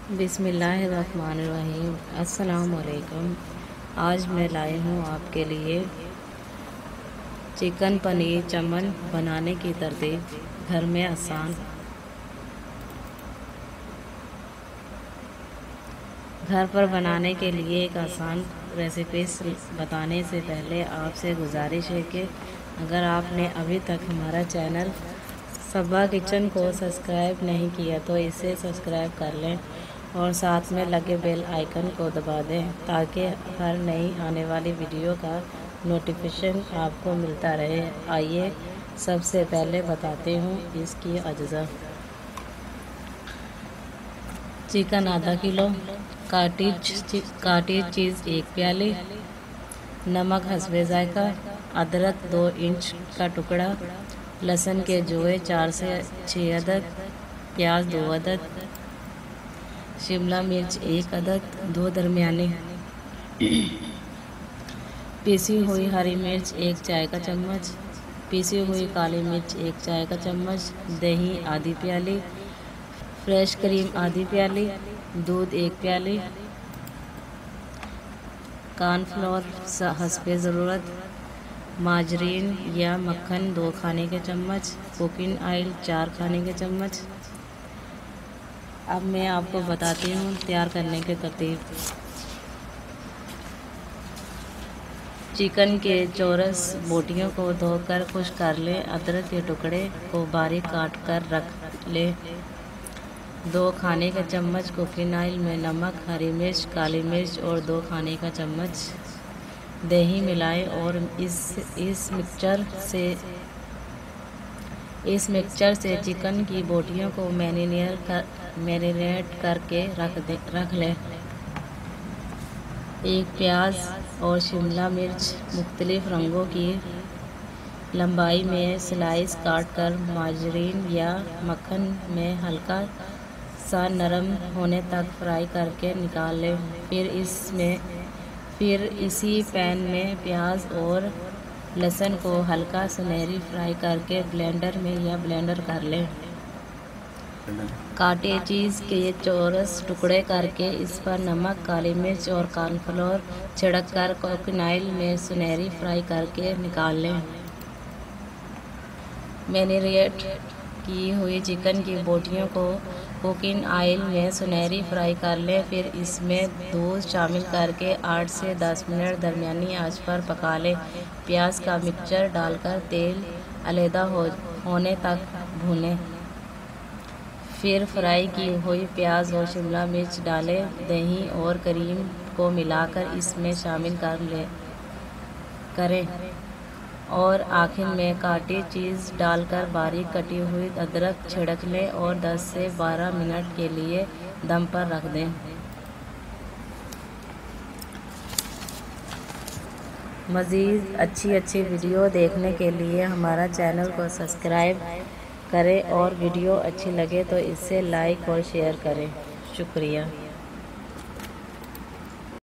बिस्मिल्लाहिर्रहमानिर्रहीम। अस्सलामुअलैकुम। आज मैं लाई हूँ आपके लिए चिकन पनीर चमन बनाने की तरतीब, घर में आसान। घर पर बनाने के लिए एक आसान रेसिपी बताने से पहले आपसे गुजारिश है कि अगर आपने अभी तक हमारा चैनल सबा किचन को सब्सक्राइब नहीं किया तो इसे सब्सक्राइब कर लें और साथ में लगे बेल आइकन को दबा दें ताकि हर नई आने वाली वीडियो का नोटिफिकेशन आपको मिलता रहे। आइए सबसे पहले बताती हूँ इसकी अज्जा। चिकन आधा किलो, काटेज चीज़ 1 प्याली, नमक हस्बे जायका, अदरक 2 इंच का टुकड़ा, लहसुन के जोए 4 से 6 अदद, प्याज 2 अदद, शिमला मिर्च 1 अदद, 2 दरमियाने पीसी हुई हरी मिर्च 1 चाय का चम्मच, पीसी हुई काली मिर्च 1 चाय का चम्मच, दही आधी प्याली, फ्रेश क्रीम आधी प्याली, दूध 1 प्याली, कॉर्नफ्लोर हस्बे ज़रूरत, माजरीन या मक्खन 2 खाने के चम्मच, कुकिंग ऑयल 4 खाने के चम्मच। अब मैं आपको बताती हूँ तैयार करने के तरतीब। चिकन के चौरस बोटियों को धोकर खुश कर लें। अदरक के टुकड़े को बारीक काट कर रख लें। 2 खाने का चम्मच कुकिंग ऑयल में नमक, हरी मिर्च, काली मिर्च और 2 खाने का चम्मच दही मिलाएं और इस मिक्सचर से चिकन की बोटियों को मैरिनेट करके रख लें। 1 प्याज और शिमला मिर्च मुख्तलिफ रंगों की लंबाई में स्लाइस काट कर माजरीन या मक्खन में हल्का सा नरम होने तक फ्राई करके निकाल लें। फिर इसी पैन में प्याज और लहसुन को हल्का सुनहरी फ्राई करके ब्लेंडर कर लें। काटे चीज़ के चौरस टुकड़े करके इस पर नमक, काली मिर्च और कॉर्नफ्लोर छिड़क कर कुकिंग ऑयल में सुनहरी फ्राई करके निकाल लें। मैरिनेट की हुई चिकन की बोटियों को कुकिंग ऑयल में सुनहरी फ्राई कर लें। फिर इसमें दूध शामिल करके 8 से 10 मिनट दरमियानी आंच पर पका लें। प्याज का मिक्सचर डालकर तेल अलहदा होने तक भूनें। फिर फ्राई की हुई प्याज और शिमला मिर्च डालें। दही और क्रीम को मिलाकर इसमें शामिल करें और आखिर में काटी चीज़ डालकर बारीक कटी हुई अदरक छिड़क लें और 10 से 12 मिनट के लिए दम पर रख दें। मज़ीद अच्छी वीडियो देखने के लिए हमारा चैनल को सब्सक्राइब करें और वीडियो अच्छी लगे तो इसे लाइक और शेयर करें। शुक्रिया।